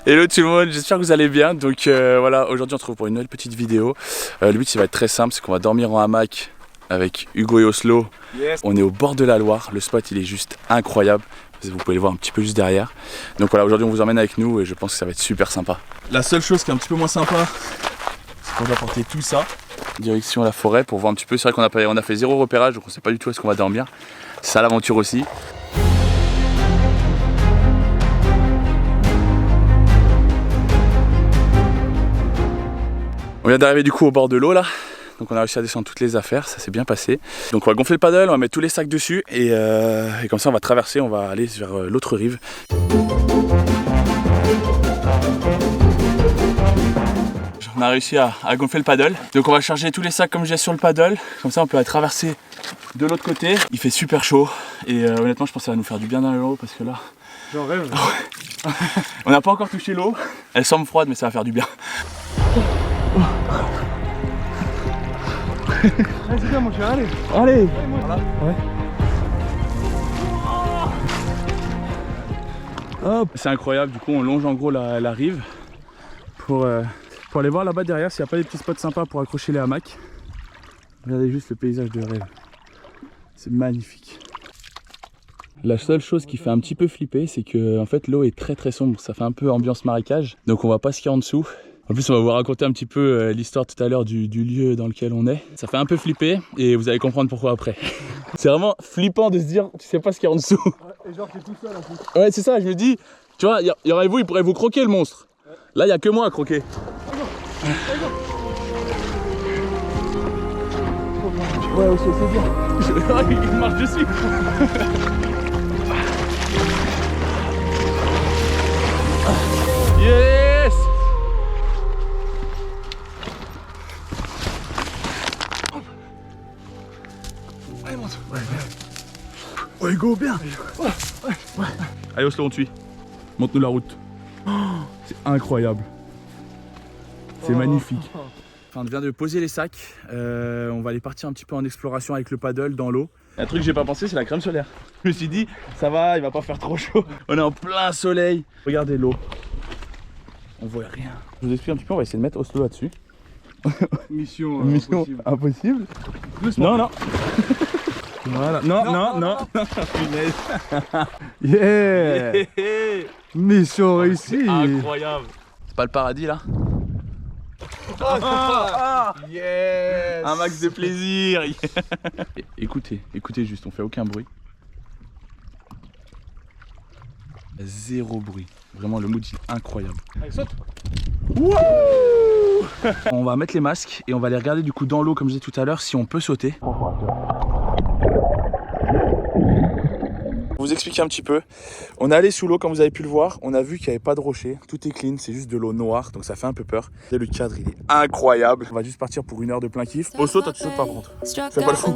Hello tout le monde, j'espère que vous allez bien. Donc voilà, aujourd'hui on se retrouve pour une nouvelle petite vidéo. Le but ça va être très simple, c'est qu'on va dormir en hamac avec Hugo et Oslo. Yes. On est au bord de la Loire, le spot il est juste incroyable. Vous pouvez le voir un petit peu juste derrière. Donc voilà, aujourd'hui on vous emmène avec nous et je pense que ça va être super sympa. La seule chose qui est un petit peu moins sympa, c'est qu'on va porter tout ça direction la forêt pour voir un petit peu. C'est vrai qu'on a fait zéro repérage, donc on sait pas du tout où est-ce qu'on va dormir. C'est ça l'aventure aussi. On vient d'arriver du coup au bord de l'eau là, donc on a réussi à descendre toutes les affaires, ça s'est bien passé. Donc on va gonfler le paddle, on va mettre tous les sacs dessus et comme ça on va traverser, on va aller vers l'autre rive. On a réussi à gonfler le paddle, donc on va charger tous les sacs comme j'ai sur le paddle, comme ça on peut traverser de l'autre côté. Il fait super chaud et honnêtement je pense que ça va nous faire du bien dans l'eau parce que là... J'en rêve. On n'a pas encore touché l'eau, elle semble froide mais ça va faire du bien. Vas-y bien mon cher, allez. Allez. Voilà. Ouais. Hop. C'est incroyable, du coup on longe en gros la rive pour aller voir là-bas derrière s'il n'y a pas des petits spots sympas pour accrocher les hamacs. Regardez juste le paysage de rêve. C'est magnifique. La seule chose qui fait un petit peu flipper, c'est que en fait l'eau est très sombre, ça fait un peu ambiance marécage, donc on va pas skier en dessous. En plus on va vous raconter un petit peu l'histoire tout à l'heure du lieu dans lequel on est. Ça fait un peu flipper et vous allez comprendre pourquoi après. C'est vraiment flippant de se dire tu sais pas ce qu'il y a en dessous. Ouais, et genre t'es tout seul en plus. Ouais c'est ça, je me dis, tu vois, il y aurait vous, il pourrait vous croquer le monstre. Ouais. Là il n'y a que moi à croquer. Ouais aussi c'est bien. Il marche dessus. Yes. Allez monte. Ouais go bien. Ouais. Allez Oslo on te suit. Montre-nous la route. Oh, c'est incroyable. C'est magnifique. Enfin, on vient de poser les sacs. On va aller partir un petit peu en exploration avec le paddle dans l'eau. Un truc que j'ai pas pensé, c'est la crème solaire. Je me suis dit, ça va, il va pas faire trop chaud. On est en plein soleil. Regardez l'eau. On voit rien. Je vous explique un petit peu, on va essayer de mettre Oslo là-dessus. Mission impossible. Doucement. Non. Voilà. Non. Punaise. Yeah. Mission réussie. Incroyable. C'est pas le paradis là? Yes. Un max de plaisir. Écoutez juste, on fait aucun bruit. Zéro bruit. Vraiment le mood est incroyable. Allez saute. Wouh. On va mettre les masques et on va aller regarder du coup dans l'eau comme je disais tout à l'heure si on peut sauter. Pour vous expliquer un petit peu, on est allé sous l'eau comme vous avez pu le voir, on a vu qu'il n'y avait pas de rocher, tout est clean, c'est juste de l'eau noire donc ça fait un peu peur. Et le cadre il est incroyable. On va juste partir pour une heure de plein kiff. Au saut, toi tu sautes pas par contre. Fais pas le fou.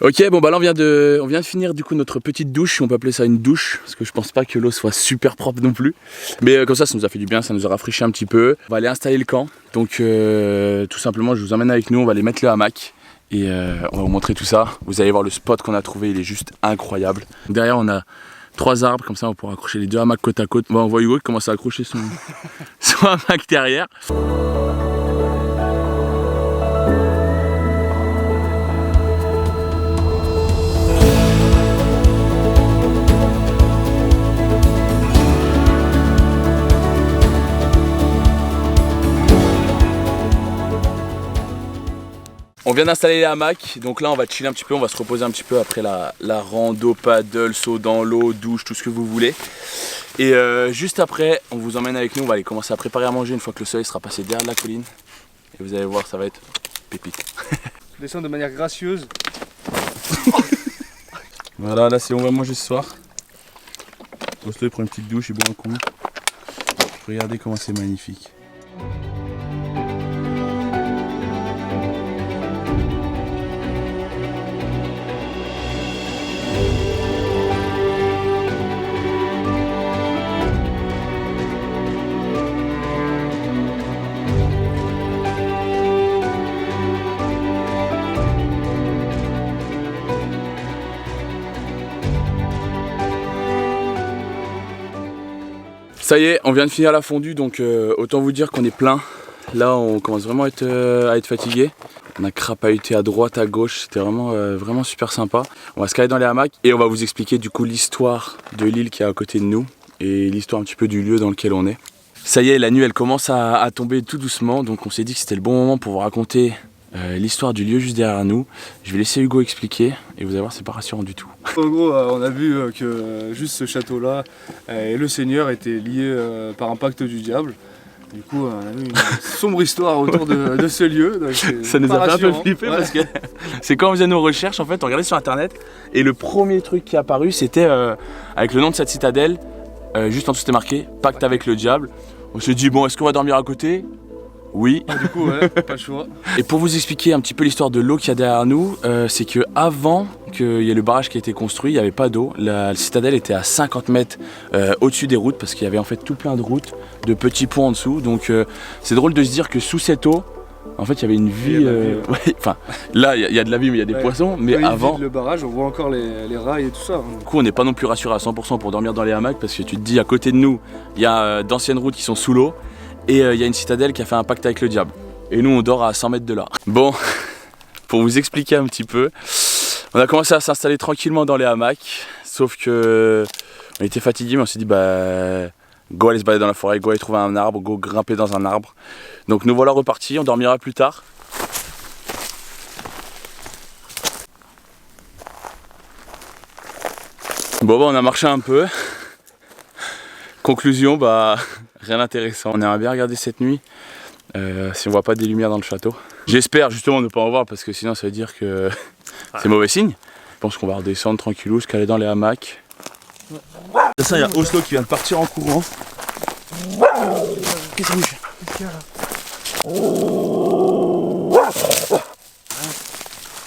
Ok, bon bah là on vient de finir du coup notre petite douche, on peut appeler ça une douche, parce que je pense pas que l'eau soit super propre non plus. Mais comme ça nous a fait du bien, ça nous a rafraîchi un petit peu. On va aller installer le camp, donc tout simplement je vous emmène avec nous, on va aller mettre le hamac et on va vous montrer tout ça. Vous allez voir le spot qu'on a trouvé, il est juste incroyable. Derrière on a 3 arbres, comme ça on pourra accrocher les deux hamacs côte à côte. Bon, on voit Hugo qui commence à accrocher son hamac derrière. On vient d'installer les hamacs, donc là on va chiller un petit peu, on va se reposer un petit peu après la rando, paddle, saut dans l'eau, douche, tout ce que vous voulez. Et juste après, on vous emmène avec nous, on va aller commencer à préparer à manger une fois que le soleil sera passé derrière la colline. Et vous allez voir, ça va être pépite. Je descends de manière gracieuse. Voilà, là c'est on va manger ce soir. Oslo il prend une petite douche, il boit un coup. Regardez comment c'est magnifique. Ça y est, on vient de finir la fondue, donc autant vous dire qu'on est plein. Là, on commence vraiment à être fatigué. On a crapahuté à droite, à gauche, c'était vraiment super sympa. On va se caler dans les hamacs et on va vous expliquer du coup l'histoire de l'île qui est à côté de nous et l'histoire un petit peu du lieu dans lequel on est. Ça y est, la nuit elle commence à tomber tout doucement, donc on s'est dit que c'était le bon moment pour vous raconter l'histoire du lieu juste derrière nous. Je vais laisser Hugo expliquer et vous allez voir, c'est pas rassurant du tout. En gros, on a vu que juste ce château-là et le seigneur étaient liés par un pacte du diable. Du coup, on a vu une sombre histoire autour de ce lieu. Donc ça nous a fait un peu flipper parce que c'est quand on faisait nos recherches, en fait, on regardait sur internet et le premier truc qui est apparu c'était avec le nom de cette citadelle, juste en dessous c'était marqué pacte avec le diable. On s'est dit, bon, est-ce qu'on va dormir à côté? Oui. Du coup, ouais, pas le choix. Et pour vous expliquer un petit peu l'histoire de l'eau qu'il y a derrière nous, c'est que avant qu'il y ait le barrage qui a été construit, il n'y avait pas d'eau. La citadelle était à 50 mètres au-dessus des routes parce qu'il y avait en fait tout plein de routes, de petits ponts en dessous. Donc c'est drôle de se dire que sous cette eau, en fait il y avait une vie. Ouais, enfin, là il y a de la vie, mais il y a des poissons. Mais avant. Le barrage, on voit encore les rails et tout ça. Du coup, on n'est pas non plus rassuré à 100% pour dormir dans les hamacs parce que tu te dis à côté de nous, il y a d'anciennes routes qui sont sous l'eau. Et il y a une citadelle qui a fait un pacte avec le diable. Et nous on dort à 100 mètres de là. Bon, pour vous expliquer un petit peu, on a commencé à s'installer tranquillement dans les hamacs. Sauf que on était fatigués, mais on s'est dit bah go aller se balader dans la forêt, go aller trouver un arbre, go grimper dans un arbre. Donc nous voilà repartis, on dormira plus tard. Bon bah on a marché un peu. Conclusion, bah rien d'intéressant. On aimerait bien regarder cette nuit si on voit pas des lumières dans le château. J'espère justement ne pas en voir parce que sinon ça veut dire que c'est mauvais signe. Je pense qu'on va redescendre tranquillou, se caler dans les hamacs. De ça, il y a Oslo qui vient de partir en courant. Qu'est-ce que c'est? Qu'est-ce qu'il y a là?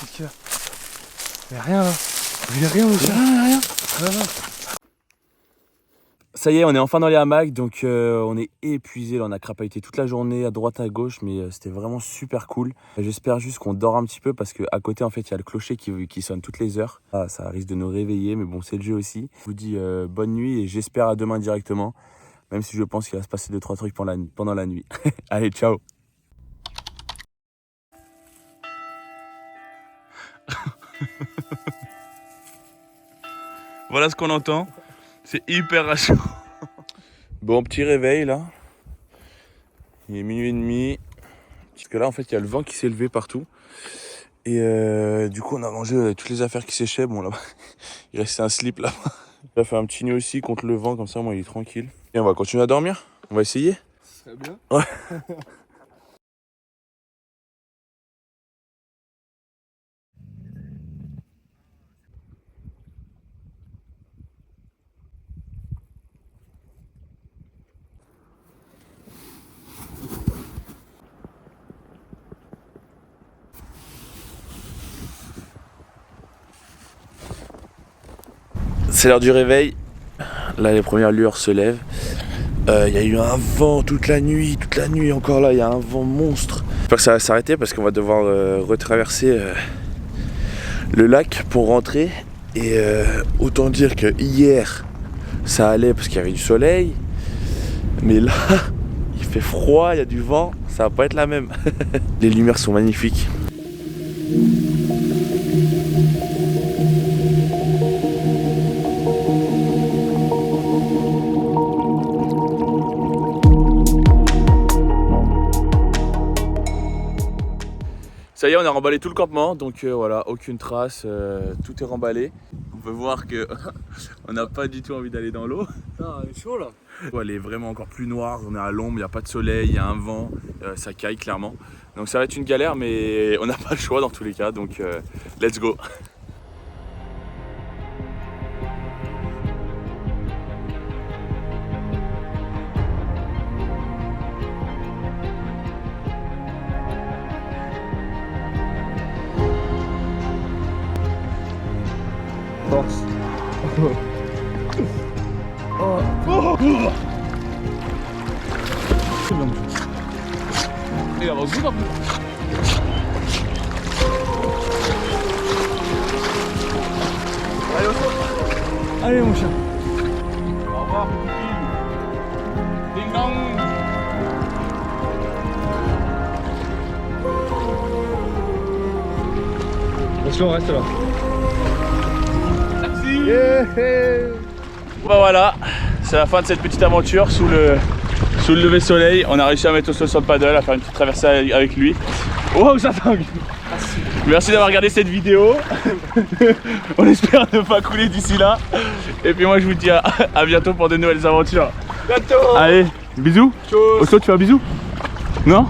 Qu'est-ce qu'il y a? Il y a rien là. Il y a rien, monsieur. Rien. Ça y est, on est enfin dans les hamacs, donc on est épuisé. Là, on a crapahuté toute la journée à droite à gauche, mais c'était vraiment super cool. J'espère juste qu'on dort un petit peu parce qu'à côté, en fait, il y a le clocher qui sonne toutes les heures. Ah, ça risque de nous réveiller, mais bon, c'est le jeu aussi. Je vous dis bonne nuit et j'espère à demain directement, même si je pense qu'il va se passer 2-3 trucs pendant la nuit. Allez, ciao. Voilà ce qu'on entend. C'est hyper rassurant. Bon, petit réveil là. Il est minuit et demi. Parce que là, en fait, il y a le vent qui s'est levé partout. Et du coup, on a mangé toutes les affaires qui séchaient. Bon, là-bas, il restait un slip là-bas. Il a fait un petit nœud aussi contre le vent, comme ça, moi, il est tranquille. Et on va continuer à dormir. On va essayer. Ce serait bien. Ouais. C'est l'heure du réveil. Là, les premières lueurs se lèvent. Il y a eu un vent toute la nuit encore là, il y a un vent monstre. J'espère que ça va s'arrêter parce qu'on va devoir retraverser le lac pour rentrer. Et autant dire que hier, ça allait parce qu'il y avait du soleil. Mais là, il fait froid, il y a du vent, ça va pas être la même. Les lumières sont magnifiques. Ça y est, on a remballé tout le campement, donc voilà, aucune trace, tout est remballé. On peut voir que on n'a pas du tout envie d'aller dans l'eau. Putain, il est chaud là. Elle est vraiment encore plus noire, on est à l'ombre, il n'y a pas de soleil, il y a un vent, ça caille clairement. Donc ça va être une galère, mais on n'a pas le choix dans tous les cas, donc let's go. Force. Il avance vite en plus. Allez mon chien. Au revoir. Attention, reste là. Merci. Bah voilà, c'est la fin de cette petite aventure sous le lever soleil. On a réussi à mettre au sol sur le paddle, à faire une petite traversée avec lui. Oh, ça tangue. Merci d'avoir regardé cette vidéo. On espère ne pas couler d'ici là. Et puis moi je vous dis à bientôt pour de nouvelles aventures. Bientôt. Allez, bisous. Tchuss. Osso, tu fais un bisou? Non?